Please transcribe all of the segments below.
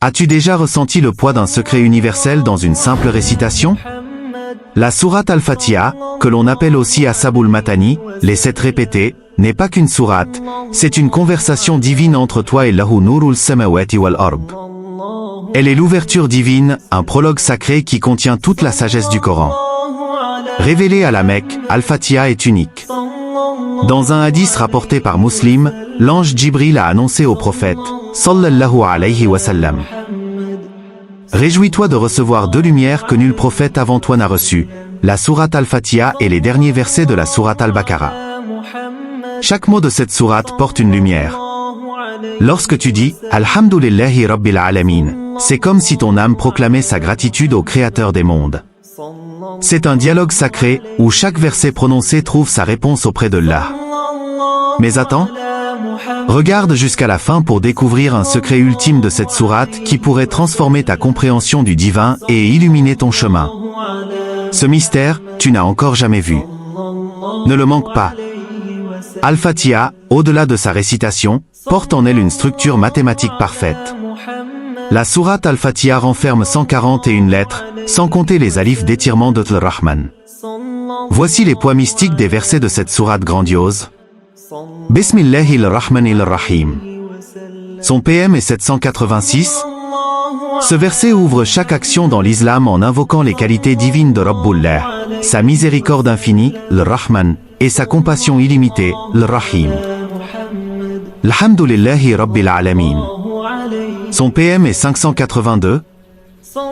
As-tu déjà ressenti le poids d'un secret universel dans une simple récitation? La sourate Al-Fatiha, que l'on appelle aussi Asabul Matani, les 7 répétés, n'est pas qu'une sourate, c'est une conversation divine entre toi et Lahu Nurul Samawati wal Ard. Elle est l'ouverture divine, un prologue sacré qui contient toute la sagesse du Coran. Révélée à la Mecque, Al-Fatiha est unique. Dans un hadith rapporté par Muslim, l'ange Djibril a annoncé au prophète, sallallahu alayhi wa sallam. Réjouis-toi de recevoir 2 lumières que nul prophète avant toi n'a reçues, la sourate Al-Fatiha et les derniers versets de la sourate Al-Baqarah. Chaque mot de cette sourate porte une lumière. Lorsque tu dis « Alhamdulillahi Rabbil Alamin », c'est comme si ton âme proclamait sa gratitude au Créateur des mondes. C'est un dialogue sacré, où chaque verset prononcé trouve sa réponse auprès de Allah. Mais attends, regarde jusqu'à la fin pour découvrir un secret ultime de cette sourate qui pourrait transformer ta compréhension du divin et illuminer ton chemin. Ce mystère, tu n'as encore jamais vu. Ne le manque pas. Al-Fatiha, au-delà de sa récitation, porte en elle une structure mathématique parfaite. La sourate Al-Fatiha renferme 141 lettres, sans compter les alifs d'étirement de Rahman. Voici les poids mystiques des versets de cette sourate grandiose. Bismillahirrahmanirrahim. Son PM est 786. Ce verset ouvre chaque action dans l'islam en invoquant les qualités divines de Rabbullah, sa miséricorde infinie, le Rahman, et sa compassion illimitée, le Rahim. Alhamdulillahi Rabbil Alamin. Son PM est 582.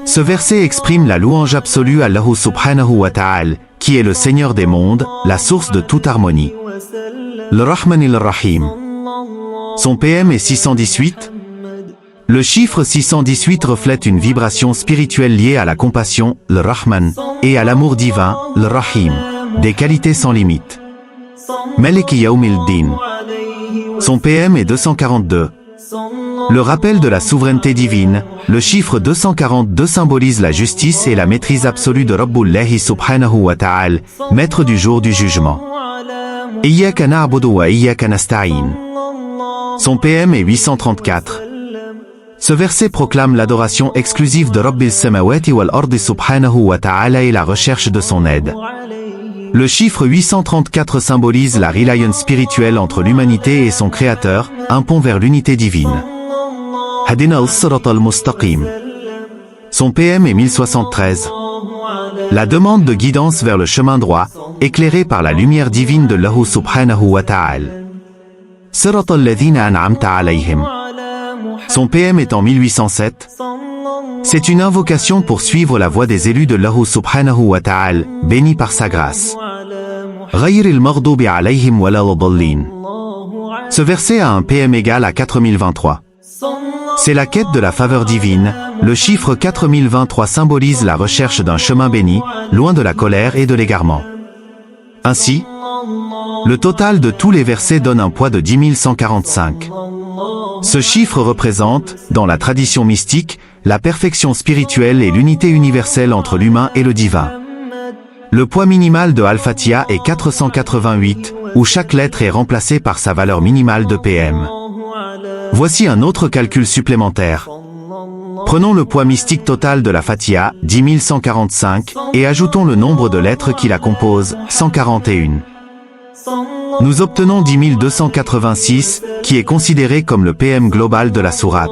Ce verset exprime la louange absolue à Allah subhanahu wa ta'ala, qui est le Seigneur des mondes, la source de toute harmonie. Le Rahman il-Rahim. Son PM est 618. Le chiffre 618 reflète une vibration spirituelle liée à la compassion, le Rahman, et à l'amour divin, le Rahim, des qualités sans limite. Maliki Yawmil Din. Son PM est 242. Le rappel de la souveraineté divine, le chiffre 242 symbolise la justice et la maîtrise absolue de Rabbullahi subhanahu wa ta'ala, maître du jour du jugement. Iyyaka na'budu wa iyyaka nasta'in. Son PM est 834. Ce verset proclame l'adoration exclusive de Rabbil Samawati wal Ardi subhanahu wa ta'ala et la recherche de son aide. Le chiffre 834 symbolise la reliance spirituelle entre l'humanité et son créateur, un pont vers l'unité divine. Hadina al-Sirat al-Mustaqim. Son PM est 1073. La demande de guidance vers le chemin droit, éclairée par la lumière divine de Allah subhanahu wa ta'ala. Sirat al-Ladhina an'amta alayhim. Son PM est en 1807. C'est une invocation pour suivre la voie des élus de Allah subhanahu wa ta'ala, bénis par sa grâce. Ghayril maghdubi alayhim waladdallin. Ce verset a un PM égal à 4023. C'est la quête de la faveur divine. Le chiffre 4023 symbolise la recherche d'un chemin béni, loin de la colère et de l'égarement. Ainsi, le total de tous les versets donne un poids de 10 145. Ce chiffre représente, dans la tradition mystique, la perfection spirituelle et l'unité universelle entre l'humain et le divin. Le poids minimal de Al-Fatiha est 488, où chaque lettre est remplacée par sa valeur minimale de PM. Voici un autre calcul supplémentaire. Prenons le poids mystique total de la Fatiha, 10 145, et ajoutons le nombre de lettres qui la composent, 141. Nous obtenons 10 286, qui est considéré comme le PM global de la sourate.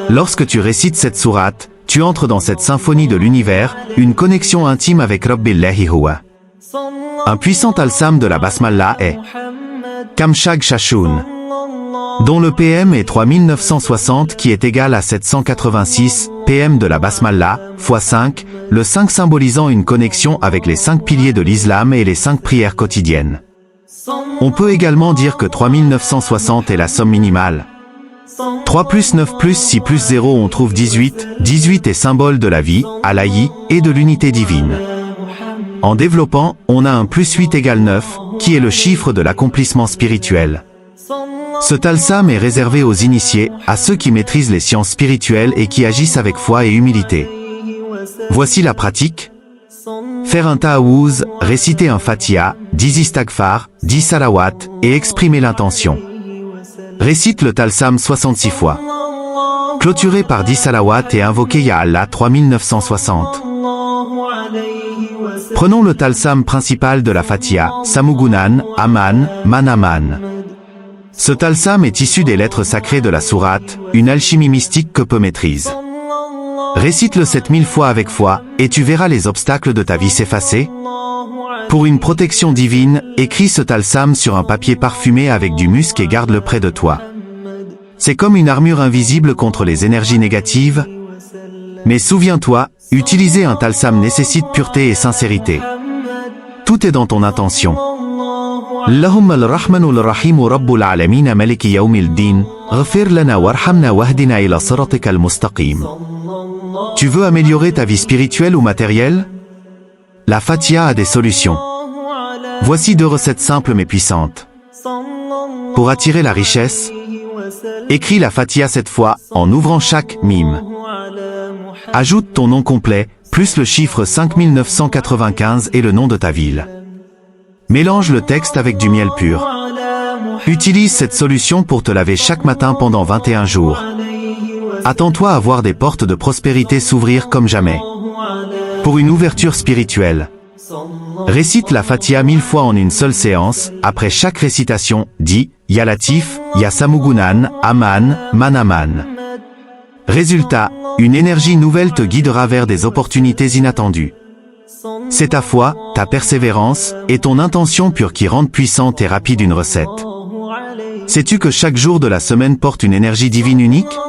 Lorsque tu récites cette sourate, tu entres dans cette symphonie de l'univers, une connexion intime avec Rabbillahi Huwa. Un puissant alsam de la Basmallah est Kamshag Shashun, dont le PM est 3960 qui est égal à 786, PM de la Basmallah, x 5, le 5 symbolisant une connexion avec les 5 piliers de l'islam et les 5 prières quotidiennes. On peut également dire que 3960 est la somme minimale. 3 plus 9 plus 6 plus 0 on trouve 18, 18 est symbole de la vie, Allahi, et de l'unité divine. En développant, on a un plus 8 égale 9, qui est le chiffre de l'accomplissement spirituel. Ce talsam est réservé aux initiés, à ceux qui maîtrisent les sciences spirituelles et qui agissent avec foi et humilité. Voici la pratique. Faire un ta'awouz, réciter un fatiha, 10 istighfar, 10 salawat, et exprimer l'intention. Récite le talsam 66 fois. Clôturé par 10 salawats et invoqué Ya Allah 3960. Prenons le talsam principal de la Fatiha, Samugunan, Aman, Manaman. Ce talsam est issu des lettres sacrées de la sourate, une alchimie mystique que peu maîtrise. Récite-le 7000 fois avec foi, et tu verras les obstacles de ta vie s'effacer. Pour une protection divine, écris ce talsam sur un papier parfumé avec du musc et garde-le près de toi. C'est comme une armure invisible contre les énergies négatives. Mais souviens-toi, utiliser un talsam nécessite pureté et sincérité. Tout est dans ton intention. Allahumma al-Rahmanu al-Rahimu Rabbul Alameen Maliki Yawmil Din, ghfir lana warhamna wahdina ila siratika al-mustaqim. Tu veux améliorer ta vie spirituelle ou matérielle? La Fatiha a des solutions. Voici 2 recettes simples mais puissantes. Pour attirer la richesse, écris la Fatiha 7 fois en ouvrant chaque mime. Ajoute ton nom complet, plus le chiffre 5995 et le nom de ta ville. Mélange le texte avec du miel pur. Utilise cette solution pour te laver chaque matin pendant 21 jours. Attends-toi à voir des portes de prospérité s'ouvrir comme jamais. Pour une ouverture spirituelle, récite la Fatiha 1000 fois en une seule séance. Après chaque récitation, dis Ya Latif, Ya Samugunan, Aman, Manaman. Résultat, une énergie nouvelle te guidera vers des opportunités inattendues. C'est ta foi, ta persévérance et ton intention pure qui rendent puissante et rapide une recette. Sais-tu que chaque jour de la semaine porte une énergie divine unique?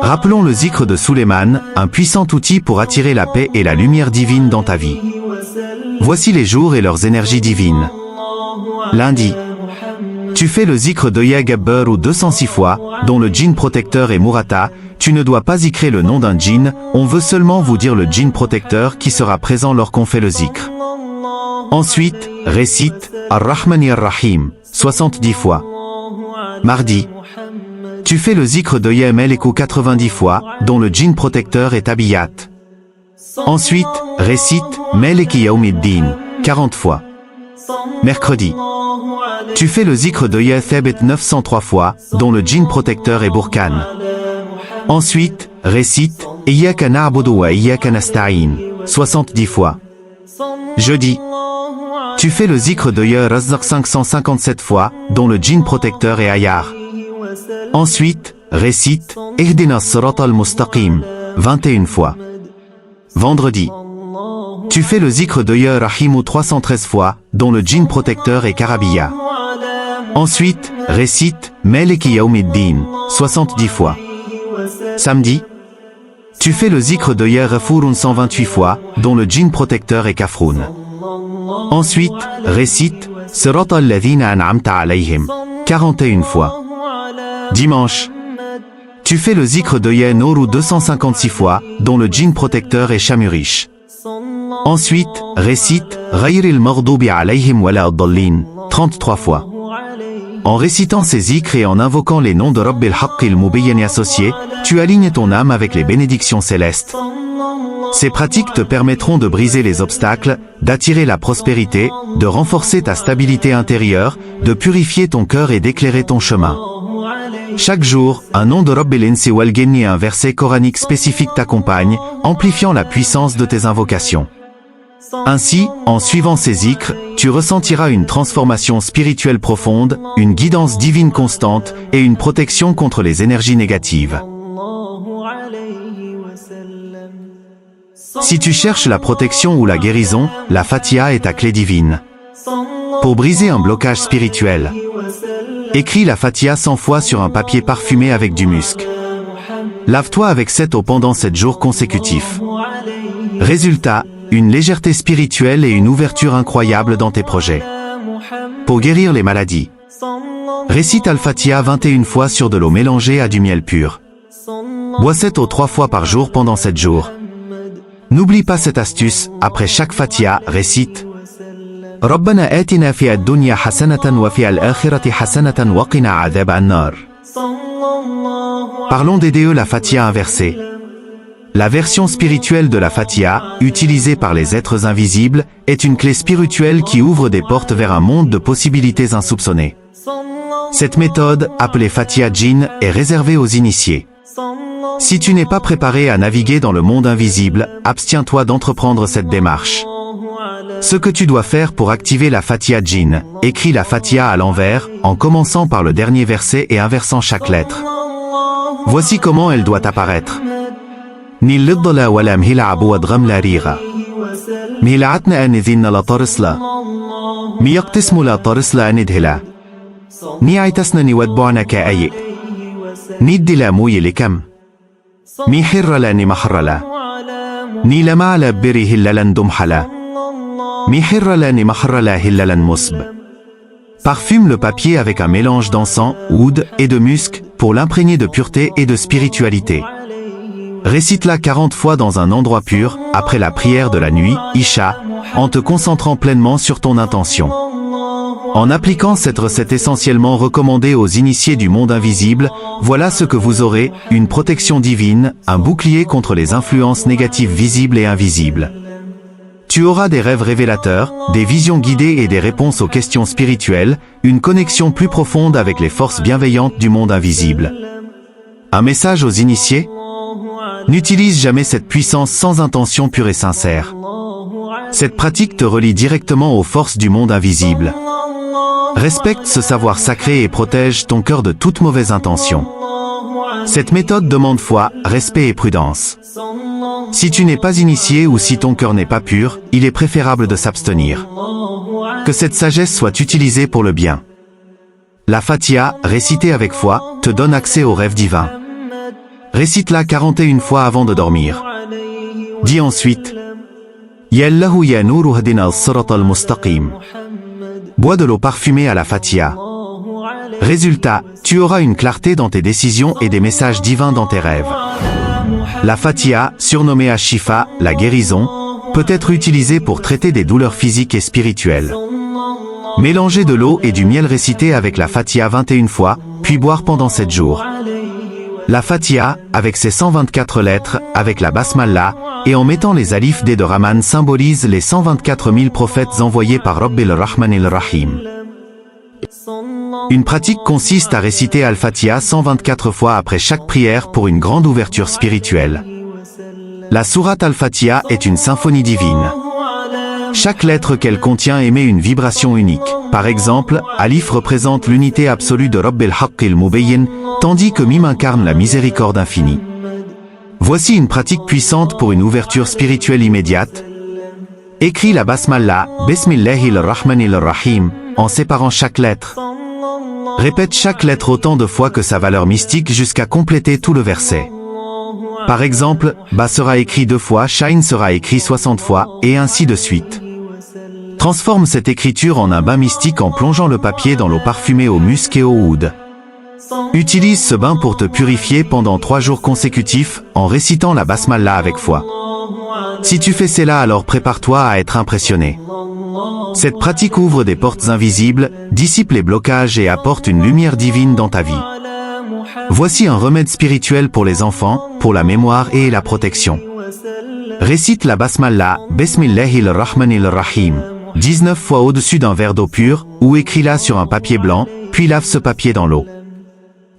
Rappelons le zikr de Suleiman, un puissant outil pour attirer la paix et la lumière divine dans ta vie. Voici les jours et leurs énergies divines. Lundi. Tu fais le zikr de Ya Gabbar ou 206 fois, dont le djinn protecteur est Murata. Tu ne dois pas zikrer le nom d'un djinn, on veut seulement vous dire le djinn protecteur qui sera présent lorsqu'on fait le zikr. Ensuite, récite Ar-Rahmani Ar-Rahim, 70 fois. Mardi. Tu fais le zikr de Ya Meleku 90 fois, dont le djinn protecteur est Abiyat. Ensuite, récite Meleki Yawmiddin, 40 fois. Mercredi. Tu fais le zikr de Ya Thabit 903 fois, dont le djinn protecteur est Burkan. Ensuite, récite Iyyaka na'budu wa iyyaka nasta'in, 70 fois. Jeudi. Tu fais le zikr de Ya Razzaq 557 fois, dont le djinn protecteur est Ayar. Ensuite, récite Ihdina Sirata al-Mustaqim, 21 fois. Vendredi. Tu fais le zikr de Ya Rahimu 313 fois, dont le djinn protecteur est Karabiya. Ensuite, récite Maliki Yawmiddin, 70 fois. Samedi. Tu fais le zikr de Ya Ghafurun 128 fois, dont le djinn protecteur est Kafroun. Ensuite, récite Sirata alladhina an'amta alayhim, 41 fois. Dimanche. Tu fais le zikr de Ya Nourou 256 fois, dont le djinn protecteur est Shamurish. Ensuite, récite Ghayril Maghdubi alayhim wala ad-dallin, 33 fois. En récitant ces zikrs et en invoquant les noms de Rabbil Haqqil Mubayyin associés, tu alignes ton âme avec les bénédictions célestes. Ces pratiques te permettront de briser les obstacles, d'attirer la prospérité, de renforcer ta stabilité intérieure, de purifier ton cœur et d'éclairer ton chemin. Chaque jour, un nom de Rabbil Insi wal Jinni et un verset coranique spécifique t'accompagnent, amplifiant la puissance de tes invocations. Ainsi, en suivant ces zikrs, tu ressentiras une transformation spirituelle profonde, une guidance divine constante et une protection contre les énergies négatives. Si tu cherches la protection ou la guérison, la Fatiha est ta clé divine. Pour briser un blocage spirituel, écris la Fatiha 100 fois sur un papier parfumé avec du musc. Lave-toi avec cette eau pendant 7 jours consécutifs. Résultat, une légèreté spirituelle et une ouverture incroyable dans tes projets. Pour guérir les maladies, récite Al-Fatiha 21 fois sur de l'eau mélangée à du miel pur. Bois cette eau 3 fois par jour pendant 7 jours. N'oublie pas cette astuce, après chaque Fatiha, récite Rabbana atina fi ad-dunya hasanatan wa fi al-akhirati hasanatan wa qina adhab an-nar. Parlons d'aider la Fatiha inversée. La version spirituelle de la Fatiha, utilisée par les êtres invisibles, est une clé spirituelle qui ouvre des portes vers un monde de possibilités insoupçonnées. Cette méthode, appelée Fatiha Jinn, est réservée aux initiés. Si tu n'es pas préparé à naviguer dans le monde invisible, abstiens-toi d'entreprendre cette démarche. Ce que tu dois faire pour activer la Fatiha Jinn, écris la Fatiha à l'envers, en commençant par le dernier verset et inversant chaque lettre. Voici comment elle doit apparaître. Ni liddala walam hil'abu wadgham la riga. Mihil'atna anidhinna la tarisla. Miyaqtismu la tarisla anidhila. Ni aitasna ni wadbu'na ka'ayi. Ni dila muyi likam. Mi hirrala ni mahrala. Ni lama'ala biri hillalan dumhala. Mi hirrala ni mahrala hillalan musb. Parfume le papier avec un mélange d'encens, oud et de musc pour l'imprégner de pureté et de spiritualité. Récite-la 40 fois dans un endroit pur, après la prière de la nuit, Isha, en te concentrant pleinement sur ton intention. En appliquant cette recette essentiellement recommandée aux initiés du monde invisible, voilà ce que vous aurez, une protection divine, un bouclier contre les influences négatives visibles et invisibles. Tu auras des rêves révélateurs, des visions guidées et des réponses aux questions spirituelles, une connexion plus profonde avec les forces bienveillantes du monde invisible. Un message aux initiés ? N'utilise jamais cette puissance sans intention pure et sincère. Cette pratique te relie directement aux forces du monde invisible. Respecte ce savoir sacré et protège ton cœur de toute mauvaise intention. Cette méthode demande foi, respect et prudence. Si tu n'es pas initié ou si ton cœur n'est pas pur, il est préférable de s'abstenir. Que cette sagesse soit utilisée pour le bien. La Fatiha, récitée avec foi, te donne accès aux rêves divins. Récite-la 41 fois avant de dormir. Dis ensuite Ya Allahu ya Nouru hadina as-sirata al-mustaqim. Bois de l'eau parfumée à la Fatiha. Résultat, tu auras une clarté dans tes décisions et des messages divins dans tes rêves. La Fatiha, surnommée Ash-Shifa, la guérison, peut être utilisée pour traiter des douleurs physiques et spirituelles. Mélanger de l'eau et du miel récité avec la Fatiha 21 fois, puis boire pendant 7 jours. La Fatiha, avec ses 124 lettres, avec la Basmallah, et en mettant les alifs de Rahman symbolise les 124 000 prophètes envoyés par Rabbil Rahmanil Rahim. Une pratique consiste à réciter Al-Fatiha 124 fois après chaque prière pour une grande ouverture spirituelle. La sourate Al-Fatiha est une symphonie divine. Chaque lettre qu'elle contient émet une vibration unique. Par exemple, Alif représente l'unité absolue de Rabbil Haqqil Mubayyin, tandis que Mim incarne la miséricorde infinie. Voici une pratique puissante pour une ouverture spirituelle immédiate. Écris la Basmallah, Bismillahir Rahmanir Rahim, en séparant chaque lettre. Répète chaque lettre autant de fois que sa valeur mystique jusqu'à compléter tout le verset. Par exemple, Ba sera écrit 2 fois, Shain sera écrit 60 fois, et ainsi de suite. Transforme cette écriture en un bain mystique en plongeant le papier dans l'eau parfumée au musc et au oud. Utilise ce bain pour te purifier pendant 3 jours consécutifs, en récitant la Basmallah avec foi. Si tu fais cela, alors prépare-toi à être impressionné. Cette pratique ouvre des portes invisibles, dissipe les blocages et apporte une lumière divine dans ta vie. Voici un remède spirituel pour les enfants, pour la mémoire et la protection. Récite la Basmallah, Bismillahir Rahmanir Rahim, 19 fois au-dessus d'un verre d'eau pure, ou écris-la sur un papier blanc, puis lave ce papier dans l'eau.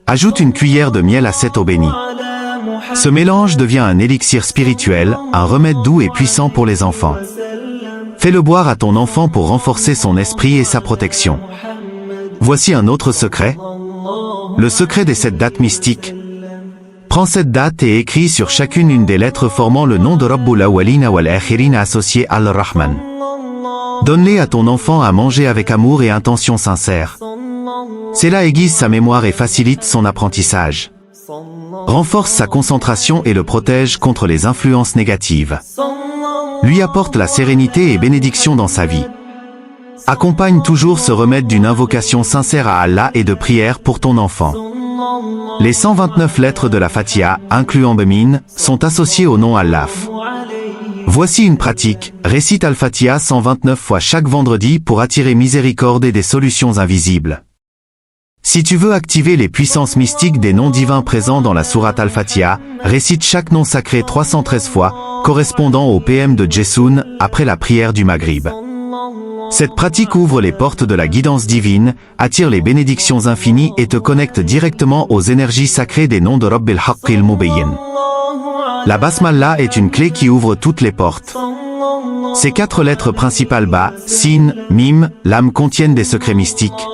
Ajoute une cuillère de miel à cette eau bénie. Ce mélange devient un élixir spirituel, un remède doux et puissant pour les enfants. Fais-le boire à ton enfant pour renforcer son esprit et sa protection. Voici un autre secret. Le secret des 7 dates mystiques. Prends cette date et écris sur chacune une des lettres formant le nom de Rabbul Awwalina wal Akhirina associé à Al-Rahman. Donne-les à ton enfant à manger avec amour et intention sincère. Cela aiguise sa mémoire et facilite son apprentissage. Renforce sa concentration et le protège contre les influences négatives. Lui apporte la sérénité et bénédiction dans sa vie. Accompagne toujours ce remède d'une invocation sincère à Allah et de prière pour ton enfant. Les 129 lettres de la Fatiha, incluant Bemin, sont associées au nom Allah. Voici une pratique, récite Al-Fatiha 129 fois chaque vendredi pour attirer miséricorde et des solutions invisibles. Si tu veux activer les puissances mystiques des noms divins présents dans la sourate Al-Fatiha, récite chaque nom sacré 313 fois, correspondant au PM de Jessoun, après la prière du Maghrib. Cette pratique ouvre les portes de la guidance divine, attire les bénédictions infinies et te connecte directement aux énergies sacrées des noms de Rabbil Haqqil Mubayyin. La basmallah est une clé qui ouvre toutes les portes. Ces 4 lettres principales ba, sin, mim, lam contiennent des secrets mystiques.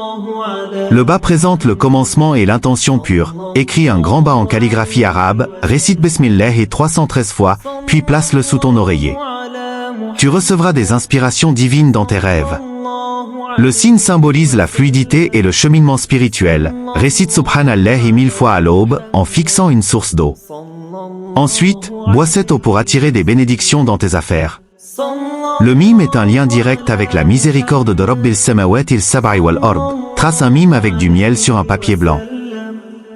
Le ba présente le commencement et l'intention pure. Écris un grand ba en calligraphie arabe, récite Bismillah 313 fois, puis place-le sous ton oreiller. Tu recevras des inspirations divines dans tes rêves. Le sin symbolise la fluidité et le cheminement spirituel. Récite Subhanallah 1000 fois à l'aube, en fixant une source d'eau. Ensuite, bois cette eau pour attirer des bénédictions dans tes affaires. Le mime est un lien direct avec la miséricorde de Rabbil Samawati al-Sab'i wal-Ard. Trace un mime avec du miel sur un papier blanc.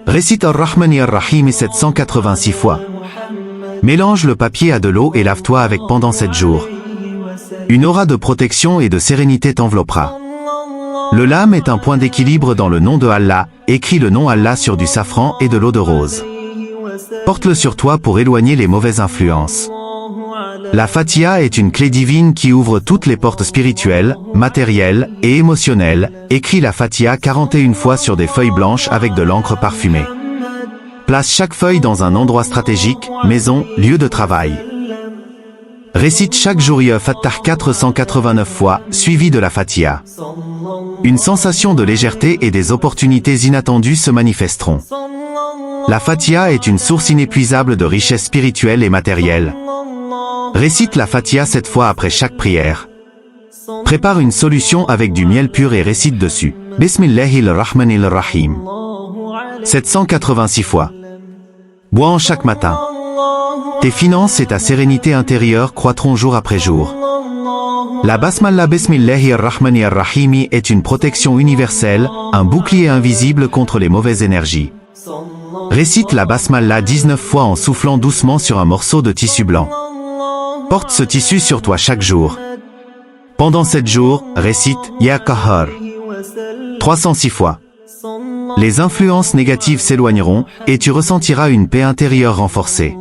Récite Ar-Rahmani Ar-Rahim 786 fois. Mélange le papier à de l'eau et lave-toi avec pendant 7 jours. Une aura de protection et de sérénité t'enveloppera. Le lam est un point d'équilibre dans le nom de Allah. Écris le nom Allah sur du safran et de l'eau de rose. Porte-le sur toi pour éloigner les mauvaises influences. La Fatiha est une clé divine qui ouvre toutes les portes spirituelles, matérielles et émotionnelles. Écris la Fatiha 41 fois sur des feuilles blanches avec de l'encre parfumée. Place chaque feuille dans un endroit stratégique, maison, lieu de travail. Récite chaque jour Ya Fattah 489 fois, suivi de la Fatiha. Une sensation de légèreté et des opportunités inattendues se manifesteront. La Fatiha est une source inépuisable de richesse spirituelle et matérielle. Récite la Fatiha 7 fois après chaque prière. Prépare une solution avec du miel pur et récite dessus. Bismillahirrahmanirrahim. 786 fois. Bois en chaque matin. Tes finances et ta sérénité intérieure croîtront jour après jour. La basmallah Bismillahirrahmanirrahim est une protection universelle, un bouclier invisible contre les mauvaises énergies. Récite la basmallah 19 fois en soufflant doucement sur un morceau de tissu blanc. Porte ce tissu sur toi chaque jour. Pendant 7 jours, récite Ya Qahhar 306 fois. Les influences négatives s'éloigneront et tu ressentiras une paix intérieure renforcée.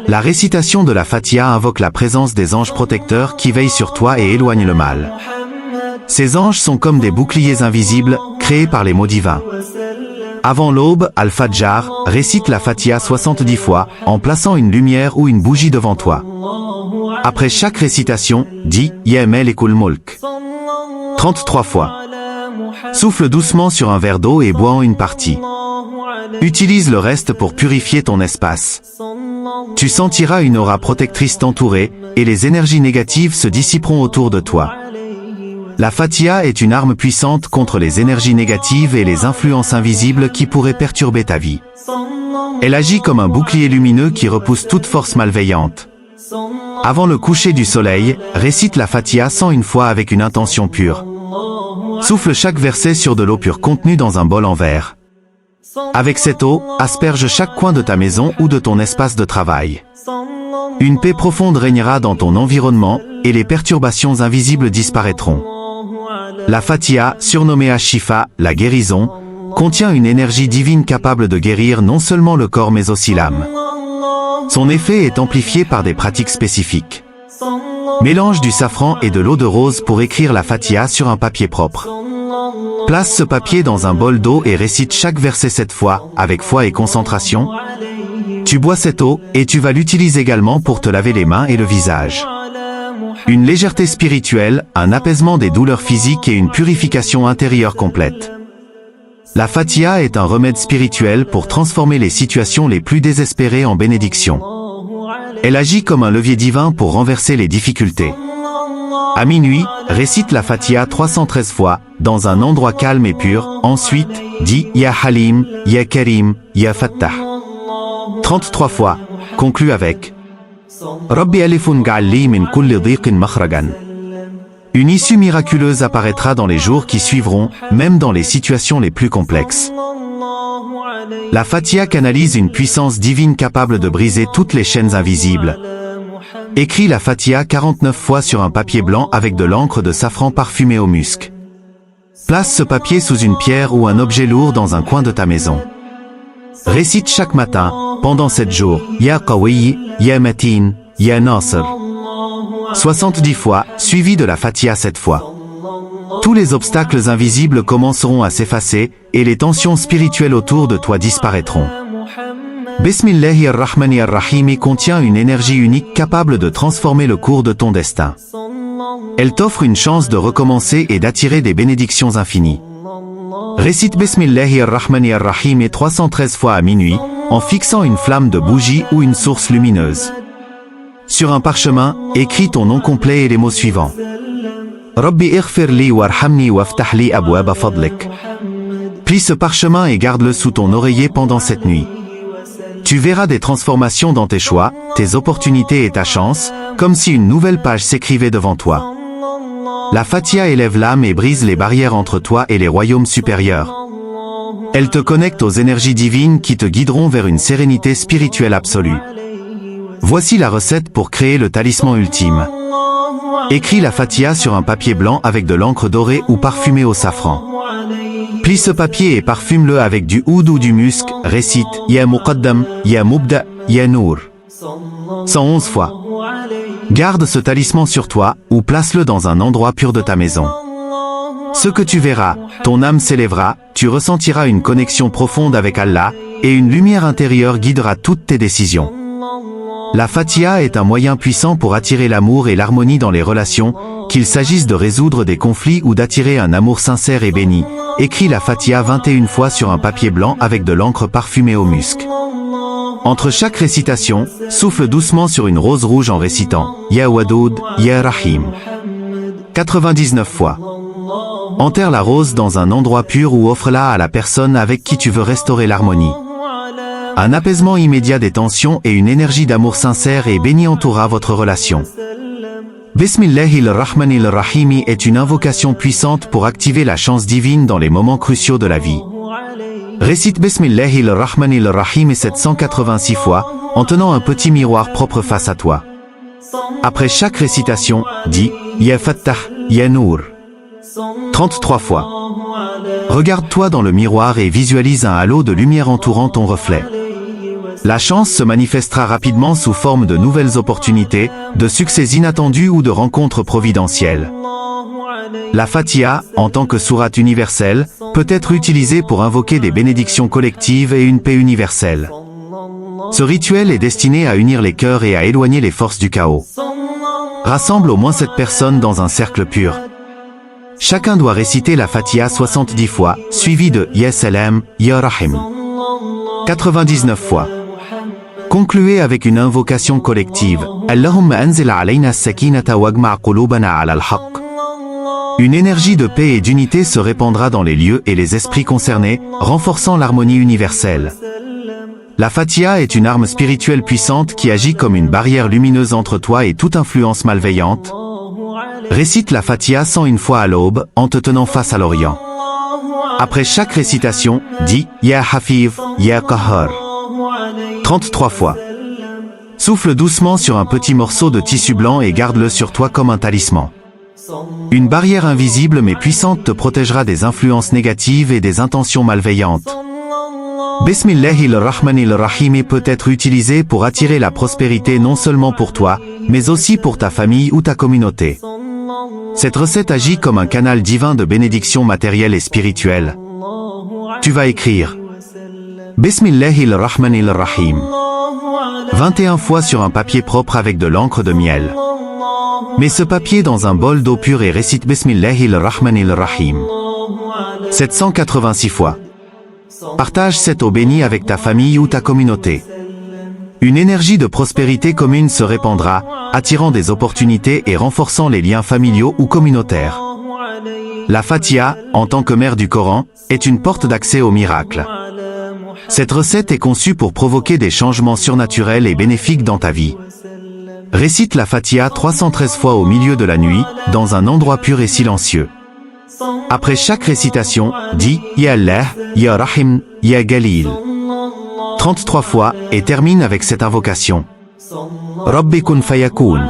La récitation de la Fatiha invoque la présence des anges protecteurs qui veillent sur toi et éloignent le mal. Ces anges sont comme des boucliers invisibles, créés par les mots divins. Avant l'aube, Al-Fajjar, récite la Fatiha 70 fois, en plaçant une lumière ou une bougie devant toi. Après chaque récitation, dis Ya Malikul Mulk 33 fois. Souffle doucement sur un verre d'eau et bois en une partie. Utilise le reste pour purifier ton espace. Tu sentiras une aura protectrice t'entourer, et les énergies négatives se dissiperont autour de toi. La Fatiha est une arme puissante contre les énergies négatives et les influences invisibles qui pourraient perturber ta vie. Elle agit comme un bouclier lumineux qui repousse toute force malveillante. Avant le coucher du soleil, récite la Fatiha 101 fois avec une intention pure. Souffle chaque verset sur de l'eau pure contenue dans un bol en verre. Avec cette eau, asperge chaque coin de ta maison ou de ton espace de travail. Une paix profonde régnera dans ton environnement, et les perturbations invisibles disparaîtront. La Fatiha, surnommée Ash-Shifa, la guérison, contient une énergie divine capable de guérir non seulement le corps mais aussi l'âme. Son effet est amplifié par des pratiques spécifiques. Mélange du safran et de l'eau de rose pour écrire la Fatiha sur un papier propre. Place ce papier dans un bol d'eau et récite chaque verset 7 fois, avec foi et concentration. Tu bois cette eau, et tu vas l'utiliser également pour te laver les mains et le visage. Une légèreté spirituelle, un apaisement des douleurs physiques et une purification intérieure complète. La Fatiha est un remède spirituel pour transformer les situations les plus désespérées en bénédictions. Elle agit comme un levier divin pour renverser les difficultés. À minuit, récite la Fatiha 313 fois, dans un endroit calme et pur. Ensuite, dis Ya Halim, Ya Karim, Ya Fattah 33 fois. Conclue avec Rabbi alifun ga'alli min kulli dhiqin makhrajan. Une issue miraculeuse apparaîtra dans les jours qui suivront, même dans les situations les plus complexes. La Fatiha canalise une puissance divine capable de briser toutes les chaînes invisibles. Écris la Fatiha 49 fois sur un papier blanc avec de l'encre de safran parfumée au musc. Place ce papier sous une pierre ou un objet lourd dans un coin de ta maison. Récite chaque matin, pendant 7 jours, Ya Qawi, Ya Matin, Ya Nasr 70 fois, suivi de la Fatiha 7 fois. Tous les obstacles invisibles commenceront à s'effacer, et les tensions spirituelles autour de toi disparaîtront. Bismillahir-Rahmanir-Rahim contient une énergie unique capable de transformer le cours de ton destin. Elle t'offre une chance de recommencer et d'attirer des bénédictions infinies. Récite Bismillahir-Rahmanir-Rahim 313 fois à minuit, en fixant une flamme de bougie ou une source lumineuse. Sur un parchemin, écris ton nom complet et les mots suivants. Rabbi ighfir li warhamni waftah li abwaba fadlik. Plie ce parchemin et garde-le sous ton oreiller pendant cette nuit. Tu verras des transformations dans tes choix, tes opportunités et ta chance, comme si une nouvelle page s'écrivait devant toi. La Fatiha élève l'âme et brise les barrières entre toi et les royaumes supérieurs. Elle te connecte aux énergies divines qui te guideront vers une sérénité spirituelle absolue. Voici la recette pour créer le talisman ultime. Écris la Fatiha sur un papier blanc avec de l'encre dorée ou parfumée au safran. Plie ce papier et parfume-le avec du oud ou du musc. Récite Ya Muqaddam, Ya Mubda, Ya Nour 111 fois. Garde ce talisman sur toi ou place-le dans un endroit pur de ta maison. Ce que tu verras, ton âme s'élèvera, tu ressentiras une connexion profonde avec Allah et une lumière intérieure guidera toutes tes décisions. La Fatiha est un moyen puissant pour attirer l'amour et l'harmonie dans les relations, qu'il s'agisse de résoudre des conflits ou d'attirer un amour sincère et béni. Écris la Fatiha 21 fois sur un papier blanc avec de l'encre parfumée au musc. Entre chaque récitation, souffle doucement sur une rose rouge en récitant Ya Wadoud, Ya Rahim 99 fois. Enterre la rose dans un endroit pur ou offre-la à la personne avec qui tu veux restaurer l'harmonie. Un apaisement immédiat des tensions et une énergie d'amour sincère et béni entourera votre relation. Bismillahir-Rahmanir-Rahim est une invocation puissante pour activer la chance divine dans les moments cruciaux de la vie. Récite Bismillahir-Rahmanir-Rahim 786 fois, en tenant un petit miroir propre face à toi. Après chaque récitation, dis Ya Fattah, Ya Nour 33 fois. Regarde-toi dans le miroir et visualise un halo de lumière entourant ton reflet. La chance se manifestera rapidement sous forme de nouvelles opportunités, de succès inattendus ou de rencontres providentielles. La Fatiha, en tant que sourate universelle, peut être utilisée pour invoquer des bénédictions collectives et une paix universelle. Ce rituel est destiné à unir les cœurs et à éloigner les forces du chaos. Rassemble au moins 7 personnes dans un cercle pur. Chacun doit réciter la Fatiha 70 fois, suivi de Ya Salam, Ya Rahim 99 fois. Concluez avec une invocation collective. Allahumma anzil alayna as-sakinata wajma' qulubana 'ala al-haqq. Une énergie de paix et d'unité se répandra dans les lieux et les esprits concernés, renforçant l'harmonie universelle. La Fatiha est une arme spirituelle puissante qui agit comme une barrière lumineuse entre toi et toute influence malveillante. Récite la Fatiha 101 fois à l'aube, en te tenant face à l'Orient. Après chaque récitation, dis Ya Hafiz, Ya Qahhar 33 fois. Souffle doucement sur un petit morceau de tissu blanc et garde-le sur toi comme un talisman. Une barrière invisible mais puissante te protégera des influences négatives et des intentions malveillantes. Bismillahir-Rahmanir-Rahim peut être utilisé pour attirer la prospérité non seulement pour toi, mais aussi pour ta famille ou ta communauté. Cette recette agit comme un canal divin de bénédiction matérielle et spirituelle. Tu vas écrire Bismillahir-Rahmanir-Rahim 21 fois sur un papier propre avec de l'encre de miel. Mets ce papier dans un bol d'eau pure et récite Bismillahir-Rahmanir-Rahim 786 fois. Partage cette eau bénie avec ta famille ou ta communauté. Une énergie de prospérité commune se répandra, attirant des opportunités et renforçant les liens familiaux ou communautaires. La Fatiha, en tant que mère du Coran, est une porte d'accès au miracle. Cette recette est conçue pour provoquer des changements surnaturels et bénéfiques dans ta vie. Récite la Fatiha 313 fois au milieu de la nuit, dans un endroit pur et silencieux. Après chaque récitation, dis Ya Allah, Ya Rahim, Ya Galil 33 fois et termine avec cette invocation. Rabbi kun fayakun.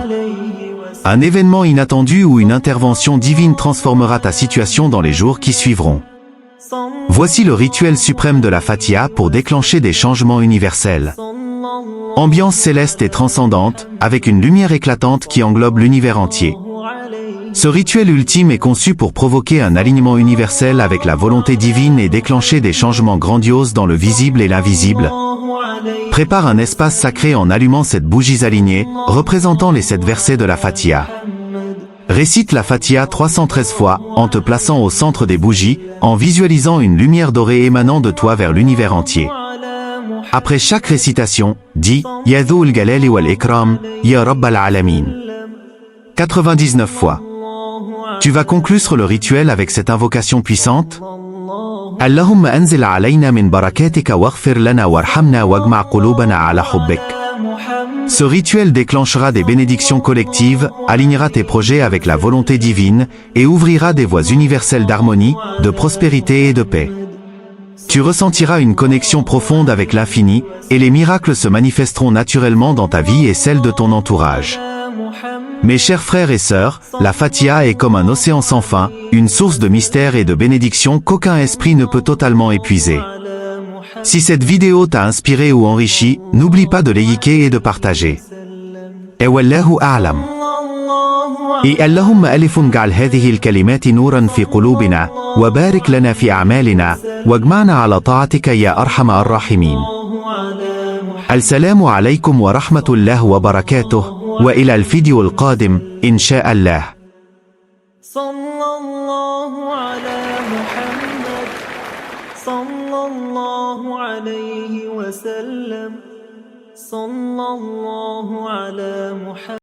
Un événement inattendu ou une intervention divine transformera ta situation dans les jours qui suivront. Voici le rituel suprême de la Fatiha pour déclencher des changements universels. Ambiance céleste et transcendante, avec une lumière éclatante qui englobe l'univers entier. Ce rituel ultime est conçu pour provoquer un alignement universel avec la volonté divine et déclencher des changements grandioses dans le visible et l'invisible. Prépare un espace sacré en allumant cette bougies alignées, représentant les 7 versets de la Fatiha. Récite la Fatiha 313 fois, en te plaçant au centre des bougies, en visualisant une lumière dorée émanant de toi vers l'univers entier. Après chaque récitation, dis « Ya Dhul Jalali wal Ikram, Ya Rabbal Alamin » 99 fois. Tu vas conclure le rituel avec cette invocation puissante. Allahumma anzil alayna min barakatika waghfir lana warhamna wajma' qulubana ala hubbik. Ce rituel déclenchera des bénédictions collectives, alignera tes projets avec la volonté divine et ouvrira des voies universelles d'harmonie, de prospérité et de paix. Tu ressentiras une connexion profonde avec l'infini et les miracles se manifesteront naturellement dans ta vie et celle de ton entourage. Mes chers frères et sœurs, la Fatiha est comme un océan sans fin, une source de mystère et de bénédictions qu'aucun esprit ne peut totalement épuiser. Si cette vidéo t'a inspiré ou enrichi, n'oublie pas de liker et de partager. Et wallahu a'lam. Et Allahumma alifun ja'al hadhihi al-kalimati nuran fi qulubina, wa barik lana fi a'malina, wajma'na ala ta'atika ya arhama ar-rahimin. Al-salamu alaykum wa rahmatullah wa barakatuh, wa ila al-video al-qadim, insha Allah. Sallallahu ala Muhammad, sallallahu alayhi wa sallam, sallallahu ala Muhammad.